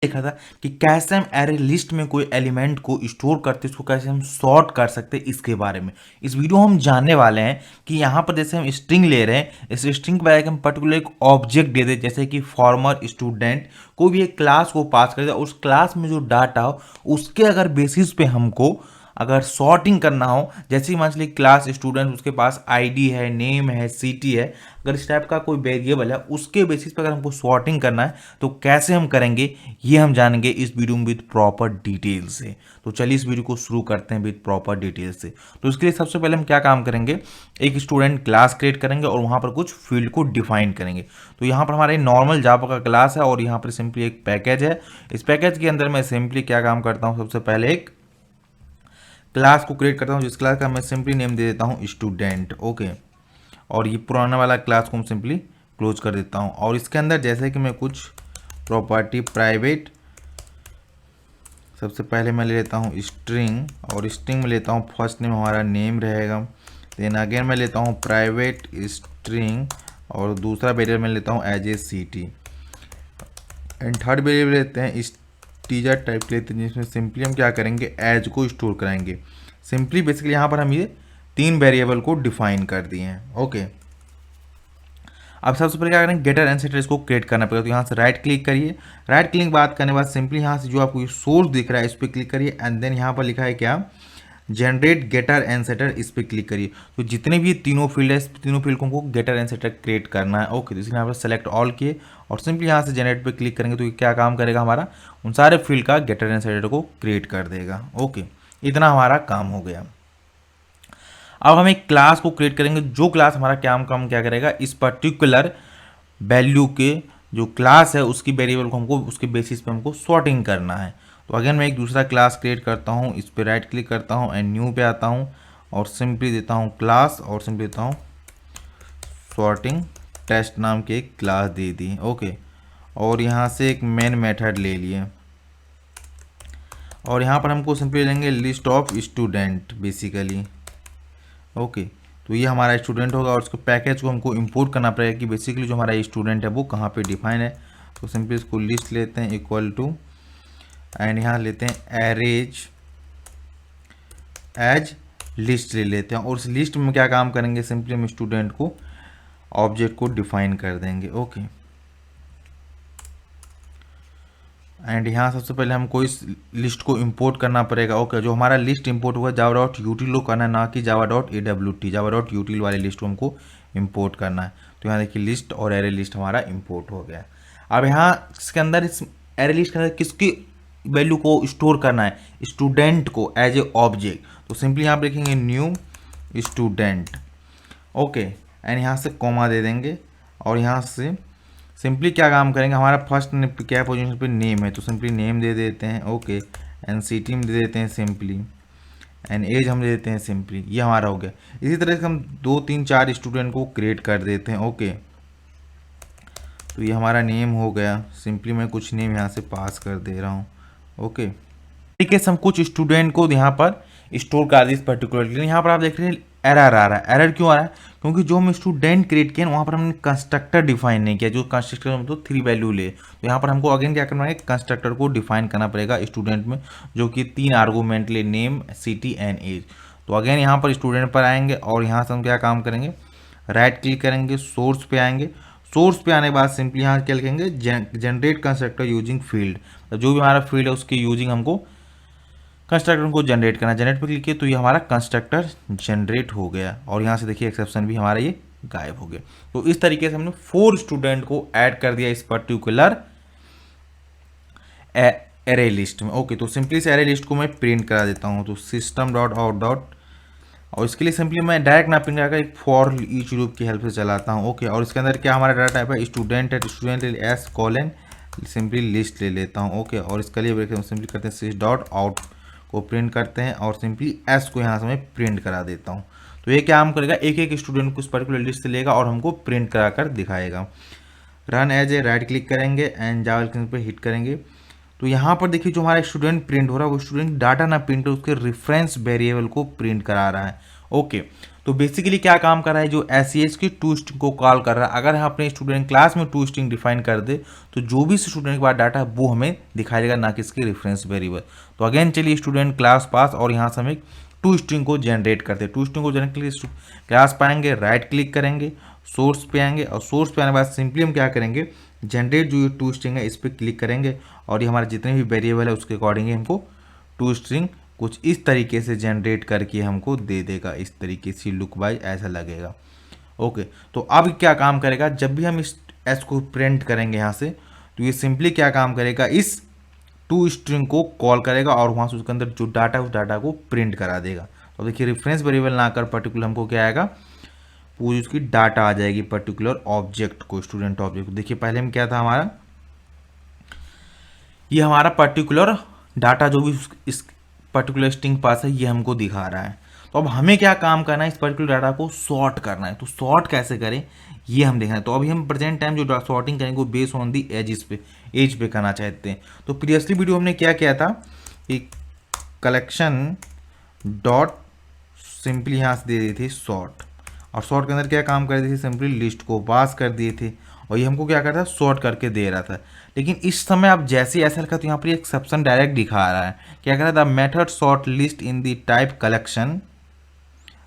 देखा था कि कैसे हम एरे लिस्ट में कोई एलिमेंट को स्टोर करते, उसको कैसे हम सॉर्ट कर सकते हैं, इसके बारे में इस वीडियो हम जानने वाले हैं। कि यहाँ पर जैसे हम स्ट्रिंग ले रहे हैं, इस स्ट्रिंग के बारे में हम पर्टिकुलर एक ऑब्जेक्ट दे दें, जैसे कि फॉर्मर स्टूडेंट कोई भी एक क्लास को पास कर दे, उस क्लास में जो डाटा हो उसके अगर बेसिस पे हमको अगर सॉर्टिंग करना हो, जैसे ही मान लीजिए क्लास स्टूडेंट उसके पास आईडी है, नेम है, सिटी है, अगर इस टाइप का कोई वेरिएबल है उसके बेसिस पर अगर हमको सॉर्टिंग करना है तो कैसे हम करेंगे, ये हम जानेंगे इस वीडियो में विद प्रॉपर डिटेल से। तो चलिए इस वीडियो को शुरू करते हैं विद प्रॉपर डिटेल से। तो इसके लिए सबसे पहले हम क्या काम करेंगे, एक स्टूडेंट क्लास क्रिएट करेंगे और वहाँ पर कुछ फील्ड को डिफाइन करेंगे। तो यहाँ पर हमारा नॉर्मल जावा का क्लास है और यहाँ पर सिंपली एक पैकेज है। इस पैकेज के अंदर मैं सिंपली क्या काम करता हूँ, सबसे पहले एक क्लास को क्रिएट करता हूँ, जिस क्लास का मैं सिंपली नेम दे देता हूँ स्टूडेंट। ओके, और ये पुराना वाला क्लास को हम सिंपली क्लोज कर देता हूँ। और इसके अंदर जैसे कि मैं कुछ प्रॉपर्टी प्राइवेट, सबसे पहले मैं ले लेता हूँ स्ट्रिंग, और स्ट्रिंग में लेता हूँ फर्स्ट नेम हमारा नेम रहेगा। देन अगेन मैं लेता हूँ प्राइवेट स्ट्रिंग और दूसरा वेरिएबल मैं लेता हूँ as a city, and third variable लेते हैं टीजर टाइप लेते हैं, जिसमें सिंपली हम क्या करेंगे, एज को स्टोर कराएंगे। सिंपली बेसिकली यहाँ पर हम ये 3 वेरिएबल को डिफाइन कर दिए हैं। ओके, अब सबसे पहले क्या करेंगे, गेटर एंड सेटर इसको क्रिएट करना पड़ेगा। तो यहाँ से राइट क्लिक करिए, राइट क्लिक बात करने के बाद सिंपली यहाँ से जो आपको सोर्स दिख रहा है इस पर क्लिक करिए, एंड देन यहाँ पर लिखा है क्या, जनरेट गेटर एंड सेटर, इस पर क्लिक करिए। तो जितने भी तीनों फील्ड है, इस तीनों फील्ड को हमको गेटर एंड सेटर क्रिएट करना है। ओके, तो इसलिए यहाँ पर सेलेक्ट ऑल किए और सिंपली यहाँ से जनरेट पे क्लिक करेंगे तो ये क्या काम करेगा, हमारा उन सारे फील्ड का गेटर एंड सेटर को क्रिएट कर देगा। ओके, इतना हमारा काम हो गया। अब हम एक क्लास को क्रिएट करेंगे, जो क्लास हमारा काम क्या करेगा, इस पर्टिकुलर वैल्यू के जो क्लास है उसकी वेरिएबल को हमको उसके बेसिस पे हमको सॉर्टिंग करना है। तो अगेन मैं एक दूसरा क्लास क्रिएट करता हूँ, इस पर राइट क्लिक करता हूँ एंड न्यू पे आता हूँ और सिंपली देता हूँ क्लास और सिंपली देता हूँ सॉर्टिंग टेस्ट नाम की एक क्लास दे दी। ओके, और यहाँ से एक मेन मेथड ले लिए और यहाँ पर हमको सिंपली लेंगे list of student basically. Okay, तो ये हमारा स्टूडेंट होगा और उसके पैकेज को हमको इंपोर्ट करना पड़ेगा कि बेसिकली जो हमारा स्टूडेंट है वो कहाँ पे डिफाइन है। तो सिंपली इसको लिस्ट लेते हैं इक्वल टू, एंड यहाँ लेते हैं एरेज एज लिस्ट ले लेते हैं, और उस लिस्ट में क्या काम करेंगे, सिंपली हम स्टूडेंट को ऑब्जेक्ट को डिफाइन कर देंगे। ओके, एंड यहाँ सबसे पहले हमको इस लिस्ट को इंपोर्ट करना पड़ेगा। ओके, जो हमारा लिस्ट इंपोर्ट हुआ जावा डॉट यूटिल को करना है, ना कि Java dot AWT, Java dot यूटिल वाली लिस्ट को हमको इंपोर्ट करना है। तो यहाँ देखिए लिस्ट और एरे लिस्ट हमारा इंपोर्ट हो गया। अब यहाँ इसके अंदर इस एरे लिस्ट के अंदर किसकी वैल्यू को स्टोर करना है, स्टूडेंट को एज ए ऑब्जेक्ट। तो सिंपली यहाँ पर लिखेंगे न्यू स्टूडेंट। ओके, एंड यहाँ से कॉमा दे देंगे और यहाँ से सिंपली क्या काम करेंगे, हमारा फर्स्ट क्या पोजीशन पे नेम है तो सिंपली नेम दे देते हैं। ओके, एंड सिटी में दे देते हैं सिंपली, एंड एज हम दे देते हैं सिंपली। ये हमारा हो गया। इसी तरह से हम 2 3 4 स्टूडेंट को क्रिएट कर देते हैं। ओके, तो ये हमारा नेम हो गया। सिंपली मैं कुछ नेम यहाँ से पास कर दे रहा हूँ। ओके, तरीके से हम कुछ स्टूडेंट को यहाँ पर स्टोर कर दी इस पर्टिकुलर। यहाँ पर आप देख रहे हैं एरर आ रहा है। एरर क्यों आ रहा है, क्योंकि जो हम स्टूडेंट क्रिएट किए वहाँ पर हमने कंस्ट्रक्टर डिफाइन नहीं किया, जो कंस्ट्रक्टर मतलब 3 वैल्यू ले। तो यहाँ पर हमको अगेन क्या करना है, कंस्ट्रक्टर को डिफाइन करना पड़ेगा स्टूडेंट में, जो कि 3 आर्गूमेंट ले, नेम, सिटी एंड एज। तो अगेन यहाँ पर स्टूडेंट पर आएंगे और यहाँ से हम क्या काम करेंगे, राइट क्लिक करेंगे, सोर्स पे आएंगे। सोर्स पे आने के बाद सिंपली यहाँ क्या लिखेंगे, जनरेट कंस्ट्रक्टर यूजिंग फील्ड। तो जो भी हमारा फील्ड है उसके यूजिंग हमको कंस्ट्रक्टर को जनरेट करना। जनरेट पर क्लिक किया तो ये हमारा कंस्ट्रक्टर जनरेट हो गया और यहाँ से देखिए एक्सेप्शन भी हमारा ये गायब हो गया। तो इस तरीके से हमने 4 स्टूडेंट को ऐड कर दिया इस पर्टिकुलर एरे लिस्ट में। ओके, तो सिंपली से एरे लिस्ट को मैं प्रिंट करा देता हूँ। तो सिस्टम डॉट आउट डॉट, और इसके लिए सिंपली मैं डायरेक्ट ना प्रिंट कराकर एक फॉर ईच लूप की हेल्प से चलाता हूँ। ओके, और इसके अंदर क्या हमारा डाटा टाइप है, स्टूडेंट है। Student S colon simply list ले लेता हूँ। ओके, और इसके लिए सिंपली करते हैं सिस डॉट आउट को प्रिंट करते हैं और सिंपली एस को यहाँ से मैं प्रिंट करा देता हूँ। तो ये क्या हम करेगा, एक एक स्टूडेंट को उस पर्टिकुलर लिस्ट से लेगा और हमको प्रिंट करा कर दिखाएगा। Run as a, right click करेंगे एंड जावा पे हिट करेंगे। तो यहाँ पर देखिए जो हमारा स्टूडेंट प्रिंट हो रहा है वो स्टूडेंट डाटा ना प्रिंट हो, उसके रेफरेंस वेरिएबल को प्रिंट करा रहा है। ओके, तो बेसिकली क्या काम कर रहा है, जो एस की टू स्ट्रिंग को कॉल कर रहा है। अगर हम अपने स्टूडेंट क्लास में टू स्ट्रिंग डिफाइन कर दे तो जो भी स्टूडेंट के पास डाटा है वो हमें दिखाई देगा, ना कि इसके रेफरेंस वेरिएबल। तो अगेन चलिए स्टूडेंट क्लास पास, और यहाँ से हम एक टू स्ट्रिंग को जनरेट करते हैं। टू स्ट्रिंग को जनरेट के लिए क्लास पाएंगे, राइट क्लिक करेंगे, सोर्स पे आएंगे, और सोर्स पे आने के बाद सिंपली हम क्या करेंगे, जनरेट जो ये टू स्ट्रिंग है इस पर क्लिक करेंगे, और ये हमारे जितने भी वेरिएबल है उसके अकॉर्डिंग हमको टू स्ट्रिंग कुछ इस तरीके से जनरेट करके हमको दे देगा। इस तरीके से लुक वाइज ऐसा लगेगा। ओके, तो अब क्या काम करेगा, जब भी हम इस एस को प्रिंट करेंगे यहाँ से, तो ये सिंपली क्या काम करेगा, इस टू स्ट्रिंग को कॉल करेगा और वहाँ से उसके अंदर जो डाटा है उस डाटा को प्रिंट करा देगा। तो देखिए रेफरेंस वेरिएबल ना कर पर्टिकुलर हमको क्या आएगा, पूरी उसकी डाटा आ जाएगी पर्टिकुलर ऑब्जेक्ट को, स्टूडेंट ऑब्जेक्ट को। देखिए पहले में क्या था हमारा, ये हमारा पर्टिकुलर डाटा जो भी इस पर्टिकुलर स्ट्रिंग पास है ये हमको दिखा रहा है। तो अब हमें क्या काम करना है, इस पर्टिकुलर डाटा को सॉर्ट करना है। तो सॉर्ट कैसे करें ये हम देखना है। तो अभी हम प्रेजेंट टाइम जो सॉर्टिंग करेंगे वो बेस ऑन दी एज पे करना चाहते हैं। तो प्रीवियसली वीडियो हमने क्या किया था कि कलेक्शन डॉट सिंपली यहाँ से दे दिए थे सॉर्ट, और सॉर्ट के अंदर क्या काम कर दिए थे, सिंपली लिस्ट को पास कर दिए थे, और ये हमको क्या करता था, सॉर्ट करके दे रहा था। लेकिन इस समय आप जैसे ऐसा लिखा तो यहाँ पर एक्सेप्शन डायरेक्ट दिखा रहा है। क्या कह रहा था, method sort list in the type collection,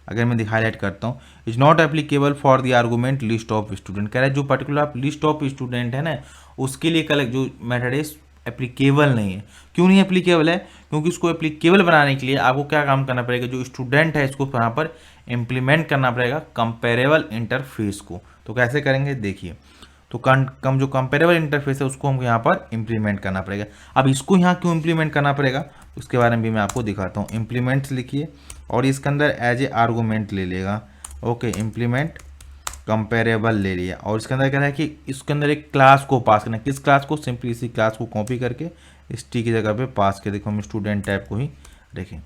अगर मैं हाईलाइट करता हूँ, is not applicable for the argument list of student. कह रहा है जो पर्टिकुलर आप लिस्ट ऑफ स्टूडेंट है ना उसके लिए कलेक्ट जो मेथड है एप्लीकेबल नहीं है। क्यों नहीं एप्लीकेबल है, क्योंकि इसको एप्लीकेबल बनाने के लिए आपको क्या काम करना पड़ेगा, जो स्टूडेंट है इसको यहाँ पर इम्प्लीमेंट करना पड़ेगा कंपेरेबल इंटरफेस को। तो कैसे करेंगे देखिए, तो जो कंपेरेबल इंटरफेस है उसको हमको यहाँ पर इम्प्लीमेंट करना पड़ेगा। अब इसको यहाँ क्यों इम्प्लीमेंट करना पड़ेगा उसके बारे में भी मैं आपको दिखाता हूँ। इम्प्लीमेंट्स लिखिए और इसके अंदर एज ए आर्गूमेंट ले लेगा। ओके, इम्प्लीमेंट कंपेरेबल ले लिया, और इसके अंदर कह रहा है कि इसके अंदर एक क्लास को पास करना है। किस क्लास को, सिंपली इसी क्लास को कॉपी करके इस टी की जगह पे पास के, देखो हम स्टूडेंट टाइप को ही रखें।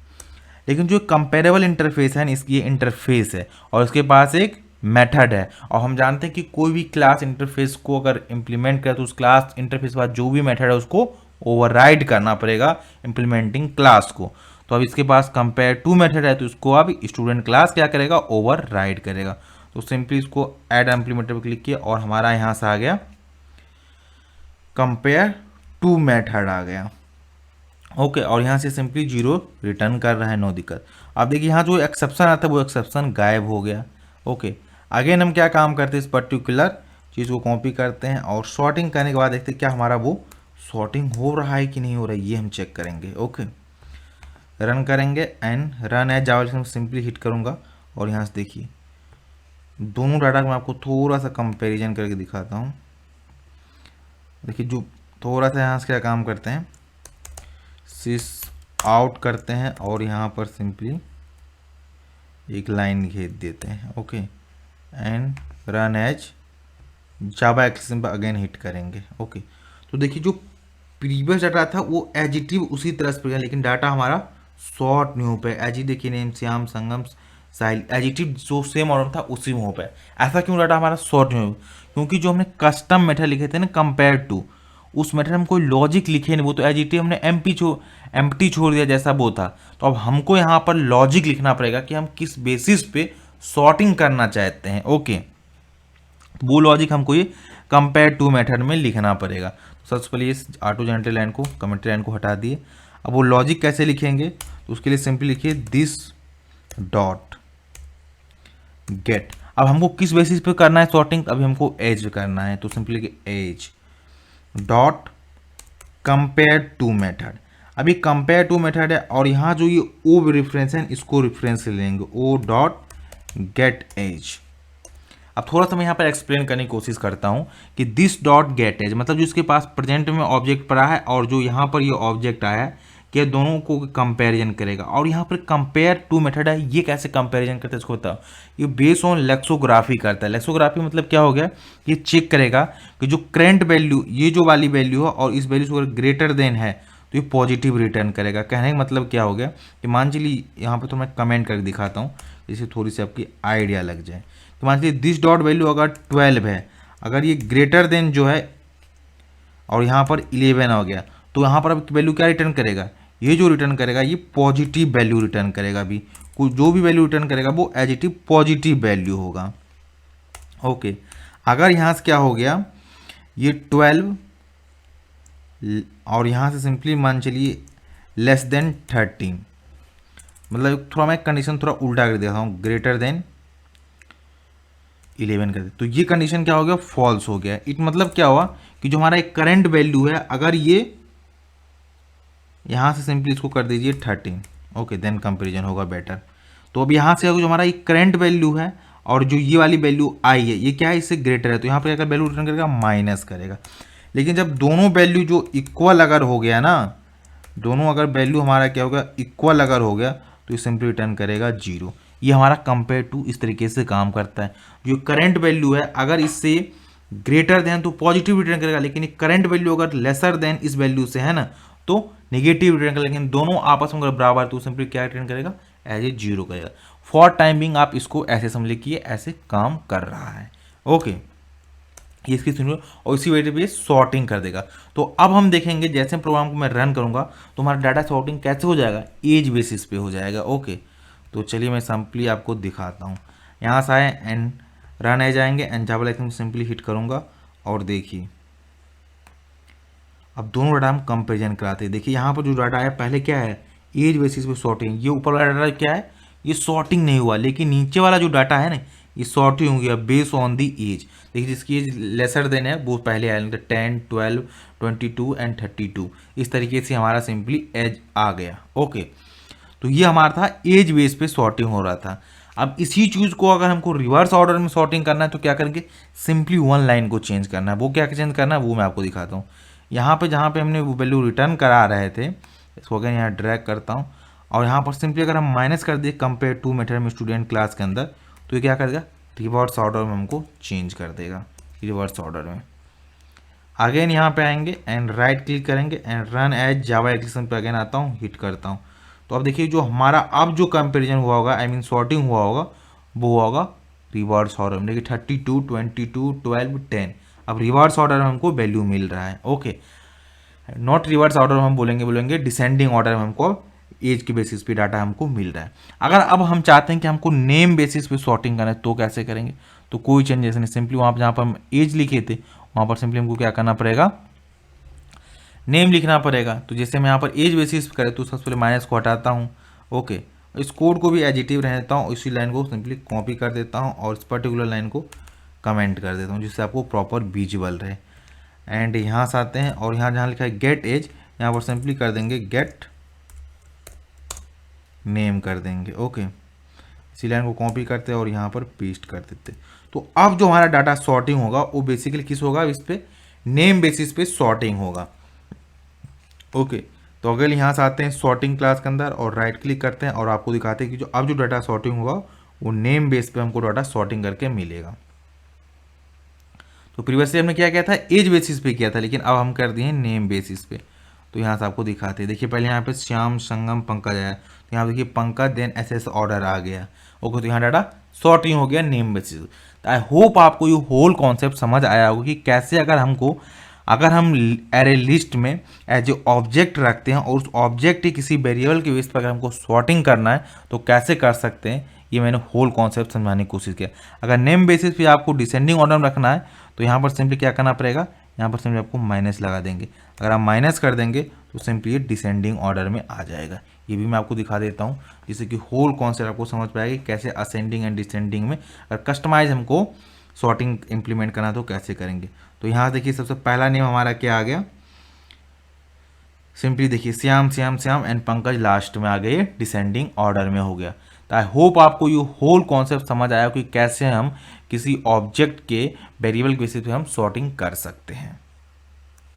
लेकिन जो कंपेरेबल इंटरफेस है इसकी ये इंटरफेस है और इसके पास एक मेथड है, और हम जानते हैं कि कोई भी क्लास इंटरफेस को अगर इंप्लीमेंट करे तो उस क्लास इंटरफेस के बाद जो भी मेथड है उसको ओवरराइड करना पड़ेगा इंप्लीमेंटिंग क्लास को। तो अब इसके पास कंपेयर टू मेथड है तो इसको अब स्टूडेंट क्लास क्या करेगा, ओवरराइड करेगा। तो सिंपली इसको ऐड इम्प्लीमेंटर पर क्लिक किया और हमारा यहाँ से आ गया कंपेयर टू मेथड आ गया। ओके, और यहाँ से सिंपली 0 रिटर्न कर रहा है, नो दिक्कत। अब देखिए यहाँ जो एक्सेप्शन आता है वो एक्सेप्शन गायब हो गया। ओके, अगेन हम क्या काम करते हैं, इस पर्टिकुलर चीज़ को कॉपी करते हैं और सॉर्टिंग करने के बाद देखते हैं क्या हमारा वो सॉर्टिंग हो रहा है कि नहीं हो रहा है, ये हम चेक करेंगे। ओके, रन करेंगे and run as Java simply hit करूँगा और यहाँ से देखिए दोनों डाटा को मैं आपको थोड़ा सा कंपैरिजन करके दिखाता हूँ। देखिए जो थोड़ा सा यहाँ से क्या काम करते हैं, सिस आउट करते हैं और यहाँ पर सिंपली एक लाइन घेर देते हैं। Okay, and run as Java exception पर अगेन हिट करेंगे। ओके, तो देखिए जो प्रीवियस डाटा था वो एजिटिव उसी तरह से गया, लेकिन डाटा हमारा शॉर्ट नहीं हो पाया। एजी देखिए नेम श्याम संगम साहिल, एजिटिव जो सेम ऑर्डर था उसी में हो पाया। ऐसा क्यों डाटा हमारा शॉर्ट नहीं हो, क्योंकि जो हमने कस्टम मेथड लिखे थे ना कंपेयर टू, उस मेथड में कोई लॉजिक लिखे नहीं, वो तो एजिटिव हमने एम्प्टी छोड़ दिया जैसा वो था। तो अब हमको यहाँ पर लॉजिक लिखना पड़ेगा कि हम किस बेसिस पे सॉर्टिंग करना चाहते हैं। ओके, वो लॉजिक हमको ये कंपेयर टू मेथड में लिखना पड़ेगा। तो सबसे पहले इस ऑटो जनरेटर लाइन को, कमेंट्री लाइन को हटा दिए। अब वो लॉजिक कैसे लिखेंगे, तो उसके लिए सिंपली लिखिए दिस डॉट गेट। अब हमको किस बेसिस पे करना है सॉर्टिंग, अभी हमको एज पे करना है, तो सिंपली लिखिए as dot compare to method. अभी कंपेयर टू मेथड है और यहाँ जो ये ओ रेफरेंस है इसको रेफरेंस लेंगे, ओ डॉट गेट एज। अब थोड़ा सा मैं यहाँ पर एक्सप्लेन करने की कोशिश करता हूँ कि दिस डॉट गेट एज मतलब जो इसके पास प्रेजेंट में ऑब्जेक्ट पड़ा है और जो यहाँ पर ये ऑब्जेक्ट आया है कि दोनों को कंपैरिजन करेगा। और यहाँ पर कंपेयर टू मेथड है, ये कैसे कंपैरिजन करता है इसको बताओ। ये बेस ऑन लेक्सोग्राफी करता है। लेक्सोग्राफी मतलब क्या हो गया, ये चेक करेगा कि जो करंट वैल्यू ये जो वाली वैल्यू है और इस वैल्यू से अगर ग्रेटर देन है तो ये पॉजिटिव रिटर्न करेगा। कहने का मतलब क्या हो गया कि मान चलिए यहाँ पर तो मैं कमेंट करके दिखाता हूँ जिससे थोड़ी सी आपकी आइडिया लग जाए। तो मान लीजिए दिस डॉट वैल्यू अगर 12 है, अगर ये ग्रेटर देन जो है और यहाँ पर 11 हो गया तो यहाँ पर अब वैल्यू क्या रिटर्न करेगा, ये जो रिटर्न करेगा ये पॉजिटिव वैल्यू रिटर्न करेगा। भी कोई जो भी वैल्यू रिटर्न करेगा वो as it is positive value होगा। ओके, अगर यहाँ से क्या हो गया, ये 12 और यहाँ से सिंपली मान चलिए लेस देन 13, मतलब थोड़ा मैं कंडीशन थोड़ा उल्टा कर देता हूँ, ग्रेटर देन 11 कर दे, तो ये कंडीशन क्या हो गया, फॉल्स हो गया। इट मतलब क्या हुआ कि जो हमारा एक करंट वैल्यू है, अगर ये यहाँ से सिंपली इसको कर दीजिए 13, ओके, देन कंपेरिजन होगा बेटर। तो अब यहाँ से जो हमारा एक करंट वैल्यू है और जो ये वाली वैल्यू आई है, ये क्या है, इससे ग्रेटर है, तो यहाँ पर अगर वैल्यू रिटर्न करेगा माइनस करेगा। लेकिन जब दोनों वैल्यू जो इक्वल अगर हो गया ना, दोनों अगर वैल्यू हमारा क्या होगा, इक्वल अगर हो गया, तो ये सिंपली रिटर्न करेगा 0। ये हमारा कंपेयर टू इस तरीके से काम करता है। जो करंट वैल्यू है अगर इससे ग्रेटर देन तो पॉजिटिव रिटर्न करेगा, लेकिन करंट वैल्यू अगर लेसर देन इस वैल्यू से है ना, तो नेगेटिव रिटर्न करेगा। लेकिन दोनों आपस में अगर बराबर तो सिंपली क्या रिटर्न करेगा, एज ए 0 करेगा। फॉर टाइमिंग आप इसको ऐसे समझ लीजिए कि ये ऐसे काम कर रहा है। ओके, ये इसकी सुनिए, और इसी वजह से सॉर्टिंग कर देगा। तो अब हम देखेंगे जैसे प्रोग्राम को मैं रन करूंगा तो हमारा डाटा सॉर्टिंग कैसे हो जाएगा, एज बेसिस पे हो जाएगा। ओके, तो चलिए मैं सिंपली आपको दिखाता हूँ। यहाँ से आए एंड रन आ जाएंगे and Java license simply hit करूँगा और देखिए अब दोनों डाटा हम कंपेरिजन कराते हैं। देखिए यहाँ पर जो डाटा है पहले क्या है, एज बेसिस पे सॉर्टिंग, ये ऊपर वाला डाटा क्या है, ये सॉर्टिंग नहीं हुआ, लेकिन नीचे वाला जो डाटा है ना ये सॉर्टिंग हो गया बेस ऑन दी एज। देखिए जिसकी एज लेसर देन है वो पहले आया, 10, 12, 22 एंड 32, इस तरीके से हमारा सिंपली एज आ गया। ओके, तो ये हमारा था एज बेस पे सॉर्टिंग हो रहा था। अब इसी चीज़ को अगर हमको रिवर्स ऑर्डर में सॉर्टिंग करना है तो क्या करेंगे, सिंपली वन लाइन को चेंज करना है। वो क्या चेंज करना है वो मैं आपको दिखाता हूँ। यहाँ पे जहाँ पे हमने वो वैल्यू रिटर्न करा रहे थे, इसको अगर यहाँ ड्रैग करता हूँ और यहाँ पर सिंपली अगर हम माइनस कर दें कंपेयर टू मेथड में स्टूडेंट क्लास के अंदर, तो ये क्या कर देगा, रिवर्स ऑर्डर में हमको चेंज कर देगा। रिवर्स ऑर्डर में अगेन यहाँ पे आएंगे एंड राइट क्लिक करेंगे and run as Java application पे अगेन आता हूँ, हिट करता हूँ। तो अब देखिए जो हमारा अब जो कंपेरिजन हुआ होगा, आई मीन सॉर्टिंग हुआ होगा, वो हुआ होगा रिवर्स ऑर्डर में। देखिए 32, 22, 12, 10, अब रिवर्स ऑर्डर में हमको वैल्यू मिल रहा है। ओके, नॉट रिवर्स ऑर्डर में हम बोलेंगे डिसेंडिंग ऑर्डर में हमको एज के बेसिस पे डाटा हमको मिल रहा है। अगर अब हम चाहते हैं कि हमको नेम बेसिस पे सॉर्टिंग करना है तो कैसे करेंगे, तो कोई चेंजेस नहीं, सिंपली वहाँ पर जहाँ पर हम एज लिखे थे वहाँ पर सिंपली हमको क्या करना पड़ेगा, नेम लिखना पड़ेगा। तो जैसे मैं यहाँ पर एज बेसिस पे करे तो सबसे पहले माइनस को हटाता हूँ। ओके, इस कोड को भी एडिटिव रह देता हूँ, इसी लाइन को सिंपली कॉपी कर देता हूँ और इस पर्टिकुलर लाइन को कमेंट कर देता हूँ जिससे आपको प्रॉपर विजुअल रहे। एंड यहाँ से आते हैं और यहाँ जहाँ लिखा है गेट एज, यहाँ पर सिंपली कर देंगे गेट नेम कर देंगे। ओके, इसी लाइन को कॉपी करते हैं और यहाँ पर पेस्ट कर देते। तो अब जो हमारा डाटा सॉर्टिंग होगा वो बेसिकली किस होगा, इस पे नेम बेसिस पे सॉर्टिंग होगा। ओके, तो अगर यहाँ से आते हैं सॉर्टिंग क्लास के अंदर और राइट क्लिक करते हैं और आपको दिखाते हैं कि जो अब जो डाटा सॉर्टिंग होगा वो नेम बेस पे हमको डाटा सॉर्टिंग करके मिलेगा। तो प्रीवियसली हमने क्या किया था, एज बेसिस पे किया था, लेकिन अब हम कर दिए नेम बेसिस पे। तो यहाँ से आपको दिखाते हैं, देखिए पहले यहाँ पे श्याम, संगम, पंकज आया, तो यहाँ देखिए पंकज देन एसएस ऑर्डर आ गया। ओके, तो यहाँ डाटा सॉर्टिंग हो गया नेम बेसिस। तो आई होप आपको ये होल कॉन्सेप्ट समझ आया होगा कि कैसे अगर हम एरे लिस्ट में एज ए ऑब्जेक्ट रखते हैं और उस ऑब्जेक्ट के किसी वेरिएबल के बेस पर अगर हमको सॉर्टिंग करना है तो कैसे कर सकते हैं, ये मैंने होल कॉन्सेप्ट समझाने की कोशिश किया। अगर नेम बेसिस पे आपको डिसेंडिंग ऑर्डर में रखना है तो यहाँ पर सिंपली क्या करना पड़ेगा, यहाँ पर सिंपली आपको माइनस लगा देंगे। अगर आप माइनस कर देंगे तो सिंपली ये डिसेंडिंग ऑर्डर में आ जाएगा। ये भी मैं आपको दिखा देता हूँ जिससे कि होल कॉन्सेप्ट आपको समझ पाएगा कैसे असेंडिंग एंड डिसेंडिंग में अगर कस्टमाइज हमको सॉर्टिंग इंप्लीमेंट करना तो कैसे करेंगे। तो यहाँ देखिए सबसे पहला नेम हमारा क्या आ गया, सिंपली देखिए श्याम श्याम श्याम एंड पंकज लास्ट में आ गए, डिसेंडिंग ऑर्डर में हो गया। तो आई होप आपको ये होल कॉन्सेप्ट समझ आया कि कैसे हम किसी ऑब्जेक्ट के वेरिएबल बेसिस पे हम सॉर्टिंग कर सकते हैं।